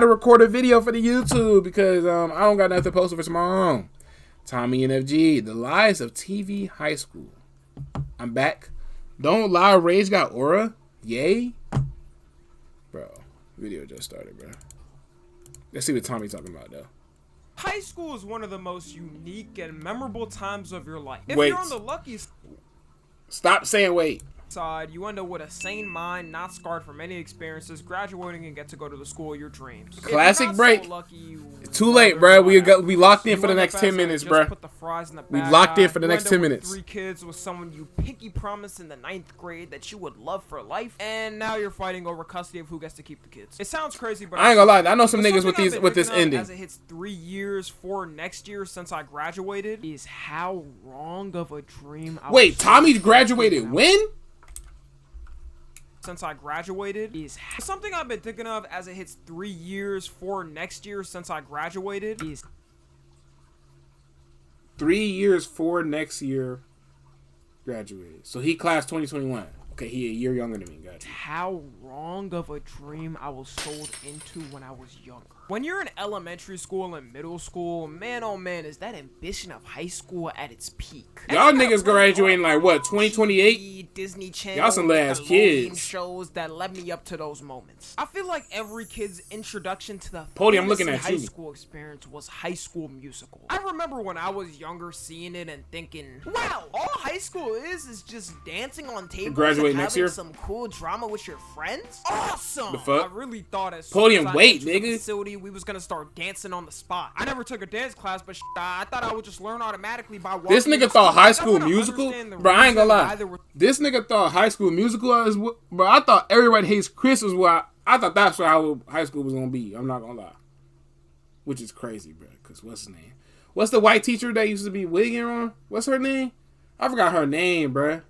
To record a video for the YouTube because I don't got nothing to post for tomorrow. TommyNFG, the lies of TV high school. I'm back. Don't lie, Rage got aura. Yay, bro. Video just started, bro. Let's see what Tommy's talking about though. High school is one of the most unique and memorable times of your life. If Wait. you're on the lucky Stop saying wait. side, you end up with a sane mind, not scarred from any experiences, graduating and get to go to the school of your dreams. Classic break. So lucky, It's too late, bro. We locked in for the next 10 minutes, bro. We locked in for the next 10 minutes. 3 kids with someone you pinky promised in the 9th grade that you would love for life, and now you're fighting over custody of who gets to keep the kids. It sounds crazy, but I ain't gonna lie. I know some niggas with this ending. As it hits 3 years for next year since I graduated, is how wrong of a dream I Wait, was Tommy graduated when? Since I graduated is something I've been thinking of as it hits 3 years for next year since I graduated is 3 years for next year graduated. So he class 2021. Okay, he a year younger than me. Gotcha. How wrong of a dream I was sold into when I was younger. When you're in elementary school and middle school, man oh man, is that ambition of high school at its peak. Y'all niggas graduating like what, 2028? Disney Channel, y'all some last kids. Shows that led me up to those moments. I feel like every kid's introduction to the Pody, I'm looking at high you. school experience was High School Musical. I remember when I was younger seeing it and thinking, wow, all high school is just dancing on tables graduate and next having year? some cool drama with your friends. Awesome. The fuck? I really thought as Podium, soon as I wait, entered the nigga. facility, we was gonna start dancing on the spot. I never took a dance class, but I thought I would just learn automatically by watching. This nigga thought High School Musical, bro. I ain't gonna lie. This nigga thought High School Musical was, bro. I thought Everybody Hates Chris was what I thought that's how high school was gonna be. I'm not gonna lie, which is crazy, bro. Cause what's his name? What's the white teacher that used to be wigging on? What's her name? I forgot her name, bro.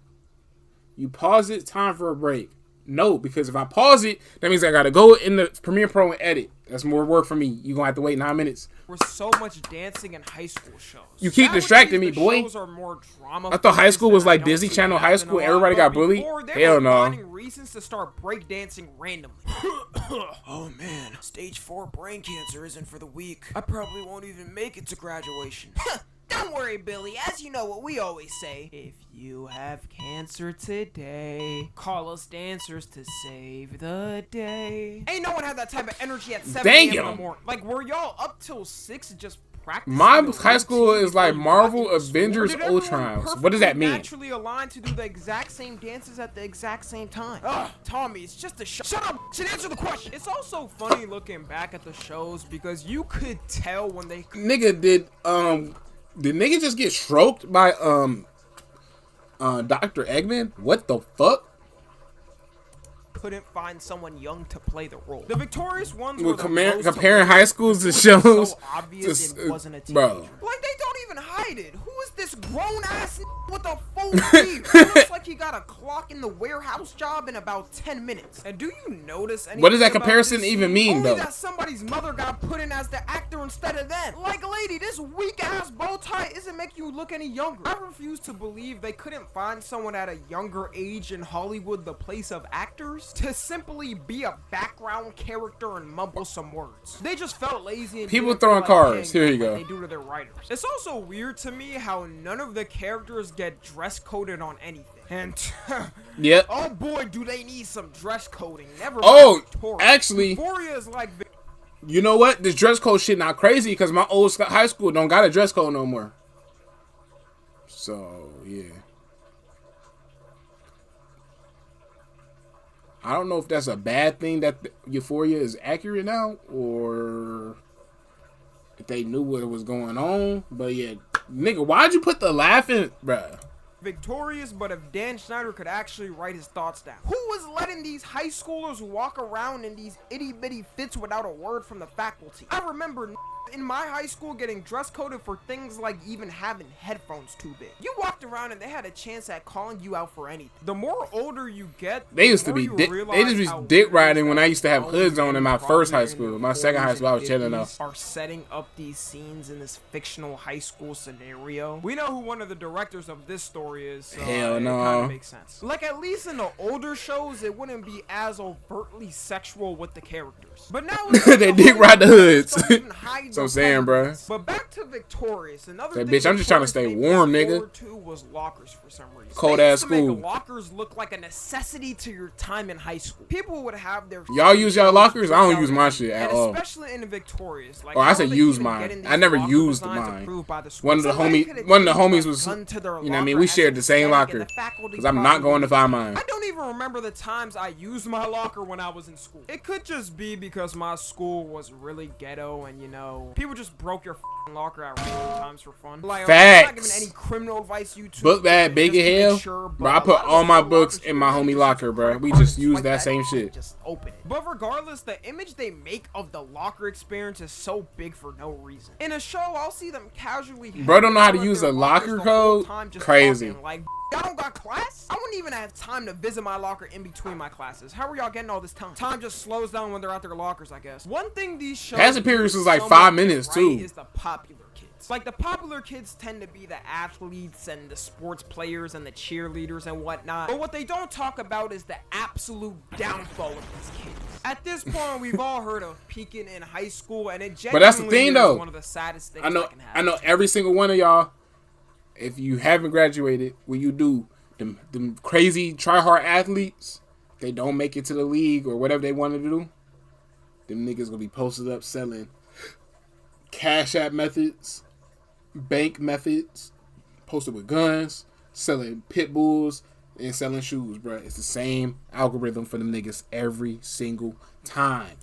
You pause it. Time for a break. No, because if I pause it, that means I gotta go in the Premiere Pro and edit. That's more work for me. You gonna have to wait 9 minutes. We're so much dancing in high school shows. You keep distracting me, boy. Shows are more drama. I thought high school was like Disney Channel high school. Everybody got bullied. Hell no. Finding reasons to start breakdancing randomly. Oh man, stage 4 brain cancer isn't for the weak. I probably won't even make it to graduation. Don't worry, Billy. As you know what we always say, if you have cancer today, call us dancers to save the day. Ain't no one had that type of energy at 7 a.m. in the morning. Like, were y'all up till 6 just practicing? My high school is like Marvel Avengers Ultron. What does that mean? Naturally aligned to do the exact same dances at the exact same time. Ugh, Tommy, it's just a show. Shut up! Should answer the question. It's also funny looking back at the shows because you could tell when they nigga did nigga just get stroked by Dr. Eggman? What the fuck? couldn't find someone young to play the role. The victorious ones We're were the comparing high schools to shows. so obvious it wasn't a teenager. Bro. Like, they don't even hide it. Who is this grown-ass with a full beard? It looks like he got a clock in the warehouse job in about 10 minutes. And do you notice anything? What does that comparison even mean, Only though? that somebody's mother got put in as the actor instead of them. Like, lady, this weak-ass bow tie isn't making you look any younger. I refuse to believe they couldn't find someone at a younger age in Hollywood, the place of actors, to simply be a background character and mumble some words. They just felt lazy and people didn't throwing feel like cars. Here you go. they do to their writers. It's also weird to me how none of the characters get dress coded on anything. And yep. Oh boy, do they need some dress coding. Never Oh, Victoria. actually, Euphoria is like, you know what? This dress code shit not crazy because my old high school don't got a dress code no more. So yeah. I don't know if that's a bad thing that Euphoria is accurate now, or if they knew what was going on. But yeah, nigga, why'd you put the laughing, bruh? victorious, but if Dan Schneider could actually write his thoughts down. Who was letting these high schoolers walk around in these itty-bitty fits without a word from the faculty? I remember in my high school getting dress coded for things like even having headphones too big. You walked around and they had a chance at calling you out for anything. The more older you get, they used to be they just be dick riding when I used to have hoods on in my first high school. My second high school, I was chilling though. Are setting up these scenes in this fictional high school scenario. We know who one of the directors of this story Victorious, so Hell no. it kind of makes sense. Like, at least in the older shows, it wouldn't be as overtly sexual with the characters. But now they dick ride the hoods. So I'm saying, bro. But back to Victorious. Another Say, thing bitch, I'm just trying to stay warm, nigga. Was lockers for some reason. Cold ass school. Make lockers look like a necessity to your time in high school. People would have their. Y'all use y'all lockers? I don't use my shit at all. Especially in Victorious. Like, I said use mine. I never used mine. One of the homies was, you know what I mean? We shared the same locker. Because I'm not going to find mine. I don't even remember the times I used my locker when I was in school. It could just be because my school was really ghetto and, you know, people just broke your locker at random times for fun. Like, Facts. I'm not giving any criminal advice, YouTube. Book bag big as hell. Bro, I put all my books in my homie locker, bro. We just use that same shit. Just open it. But regardless, the image they make of the locker experience is so big for no reason. In a show, I'll see them casually. Bro, don't know how to use a locker code? Crazy. Like, y'all don't got class? I wouldn't even have time to visit my locker in between my classes. How are y'all getting all this time? Time just slows down when they're at their lockers, I guess. One thing these shows passing periods was like 5 minutes too. Is the popular kids. Like, the popular kids tend to be the athletes and the sports players and the cheerleaders and whatnot. But what they don't talk about is the absolute downfall of these kids. At this point, we've all heard of peaking in high school, and it genuinely but that's the thing, though. One of the saddest things I know every single one of y'all. If you haven't graduated, when you do, them crazy try-hard athletes, they don't make it to the league or whatever they want to do, them niggas gonna be posted up selling Cash App methods, bank methods, posted with guns, selling pit bulls, and selling shoes, bro. It's the same algorithm for them niggas every single time.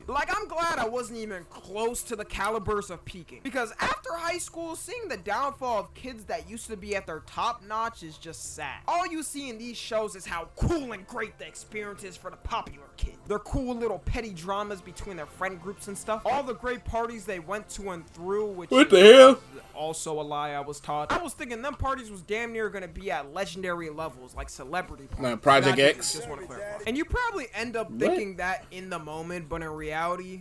Like, I'm glad I wasn't even close to the calibers of peaking. Because after high school, seeing the downfall of kids that used to be at their top notch is just sad. All you see in these shows is how cool and great the experience is for the popular kids. Their cool little petty dramas between their friend groups and stuff. All the great parties they went to and through, which what the hell? Also a lie, I was taught. I was thinking them parties was damn near gonna be at legendary levels, like celebrity parties. Like Project X. Just want to clarify. And you probably end up thinking that in the moment, but in reality,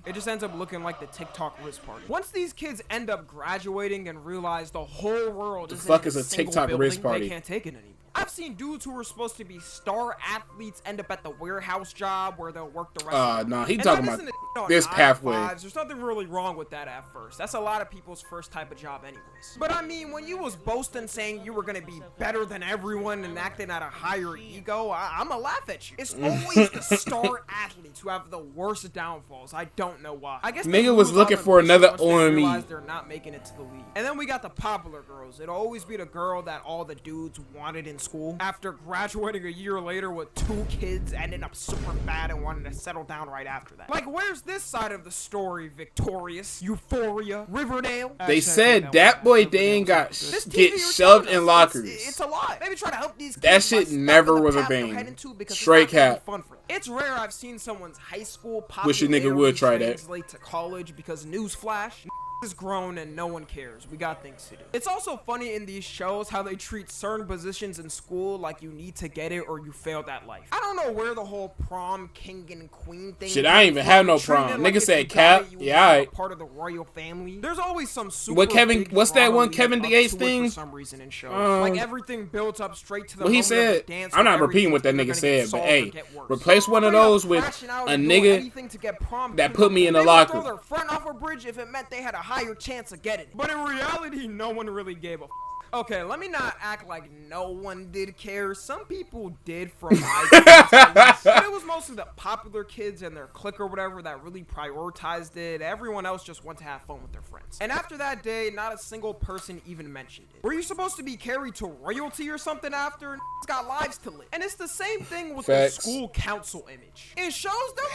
it just ends up looking like the TikTok wrist party. Once these kids end up graduating and realize the whole world is a TikTok wrist party, they can't take it anymore. I've seen dudes who were supposed to be star athletes end up at the warehouse job where they'll work the rest of the no, he talking about this pathway. There's nothing really wrong with that at first. That's a lot of people's first type of job anyways. But I mean, when you was boasting saying you were going to be better than everyone and acting at a higher ego, I'ma laugh at you. It's always the star athletes who have the worst downfalls. I don't know why. I guess nigga was looking for another OME. They're not making it to the league. And then we got the popular girls. It'll always be the girl that all the dudes wanted in school. After graduating a year later with 2 kids, ending up super fat and wanting to settle down right after that. Like, where's this side of the story? Victorious, Euphoria, Riverdale. They said DatboiDame got get shoved in lockers. It's a lie. Maybe try to help these kids. That shit never was a thing. Straight cap. It's rare I've seen someone's high school popularity wish a nigga would try that. Translate to college because newsflash. Is grown and no one cares. We got things to do. It's also funny in these shows how they treat certain positions in school like you need to get it or you failed at life. I don't know where the whole prom king and queen thing. Shit, I ain't even have no prom. Nigga said cap. Yeah, alright. Part of the royal family. There's always some super. What Kevin? What's that one Kevin Gates thing? For some reason in shows, like everything builds up straight to the. Well, he said. I'm not repeating what that nigga said, but hey, replace one of those with a nigga that put me in a locker. Throw their friend off a bridge if it meant they had a higher chance of getting it. But in reality, no one really gave a Okay, let me not act like no one did care. Some people did from my experience. But it was mostly the popular kids and their clique or whatever that really prioritized it. Everyone else just went to have fun with their friends. And after that day, not a single person even mentioned it. Were you supposed to be carried to royalty or something after? It's got lives to live. And it's the same thing with the school council image. It shows them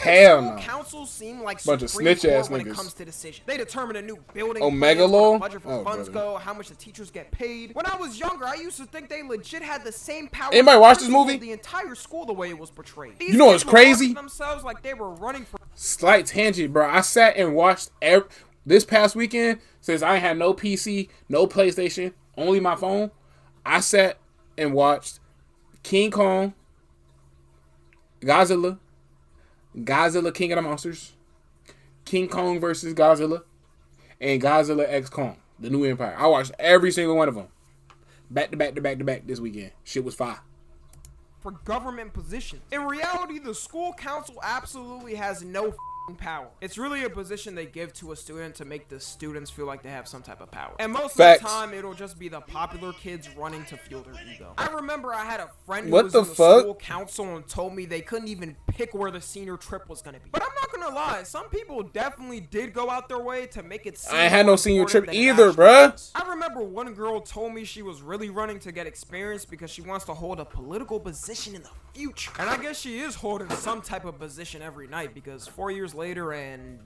school councils seem like bunch of snitch ass when niggas. It comes to decisions. They determine a new building, Omega budget for funds go, how much the teachers get paid. When I was younger, I used to think they legit had the same power. Anybody watch this movie? The entire school, the way it was portrayed. You know what's crazy? Themselves like they were running for. Slight tangent, bro. I sat and watched this past weekend. Since I had no PC, no PlayStation, only my phone. I sat and watched King Kong, Godzilla, King of the Monsters, King Kong versus Godzilla, and Godzilla X Kong, the New Empire. I watched every single one of them. Back to back this weekend. Shit was fire. For government positions. In reality, the school council absolutely has no power. It's really a position they give to a student to make the students feel like they have some type of power. And most of the time, it'll just be the popular kids running to fuel their ego. I remember I had a friend who was in the school council and told me they couldn't even pick where the senior trip was going to be. But I'm not going to lie, some people definitely did go out their way to make it seem I ain't had no senior trip either, bruh. I remember one girl told me she was really running to get experience because she wants to hold a political position in the future. And I guess she is holding some type of position every night because 4 years later and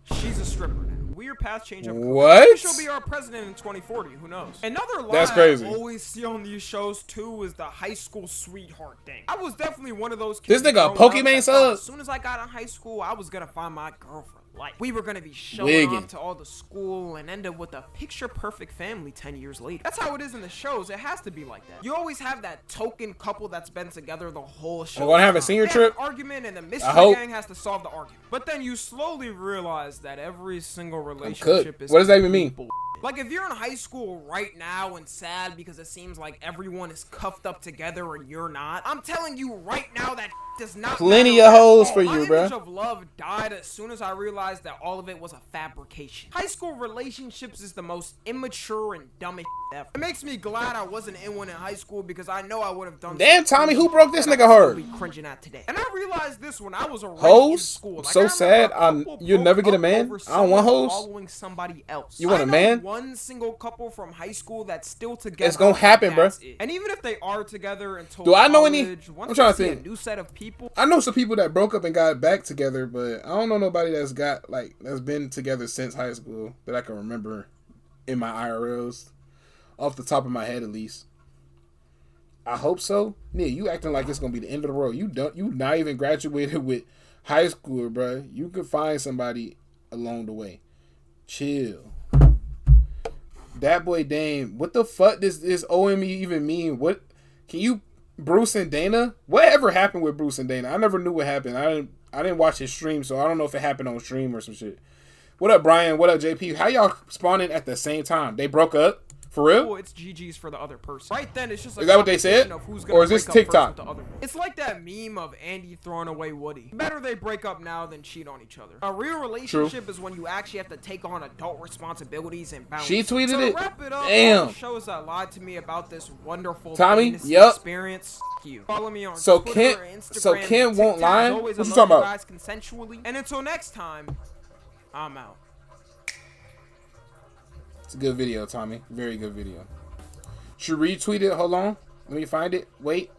she's a stripper now. Weird path change of what? Maybe she'll be our president in 2040. Who knows? Another lie that's crazy. I always see on these shows too is the high school sweetheart thing. I was definitely one of those kids. This nigga a Pokemon sub. As soon as I got in high school, I was gonna find my girlfriend. Like, we were gonna be showing off to all the school and end up with a picture-perfect family 10 years later. That's how it is in the shows. It has to be like that. You always have that token couple that's been together the whole show. We're gonna have a senior trip. Argument, and the mystery gang has to solve the argument. But then you slowly realize that every single relationship is. What does that even mean? Like, if you're in high school right now and sad because it seems like everyone is cuffed up together and you're not, I'm telling you right now that does not plenty of hoes for you, bro. My image of love died as soon as I realized that all of it was a fabrication. High school relationships is the most immature and dumbest ever. It makes me glad I wasn't in one in high school because I know I would have done. Damn, Tommy, who broke this nigga heart? Cringing at today. And I realized this when I was hoes. In school. Like, so sad. You'll never get a man. I don't want hoes. Following somebody else. You want a man? One single couple from high school that's still together. It's gonna happen, bro. And even if they are together until do I know any? I'm trying to think. A new set of people. I know some people that broke up and got back together, but I don't know nobody that's been together since high school that I can remember in my IRLs, off the top of my head at least. I hope so. Yeah, you acting like it's gonna be the end of the world. You not even graduated with high school, bro. You could find somebody along the way. Chill. DatboiDame, what the fuck does this OME even mean? What can you, Bruce and Dana? Whatever happened with Bruce and Dana? I never knew what happened. I didn't watch his stream, so I don't know if it happened on stream or some shit. What up, Brian? What up, JP? How y'all spawning at the same time? They broke up? For real? Oh, it's GG's for the other person. Right then, it's just like, is that what they said? Or is this TikTok? It's like that meme of Andy throwing away Woody. Better they break up now than cheat on each other. A real relationship is when you actually have to take on adult responsibilities and boundaries. She tweeted it. To wrap it up, damn. All shows that lied to me about this wonderful Tommy, experience. You follow me on Twitter, Instagram, so Ken won't lie. What you talking about? Guys consensually. And until next time, I'm out. It's a good video, Tommy. Very good video. Should retweet it. Hold on. Let me find it. Wait.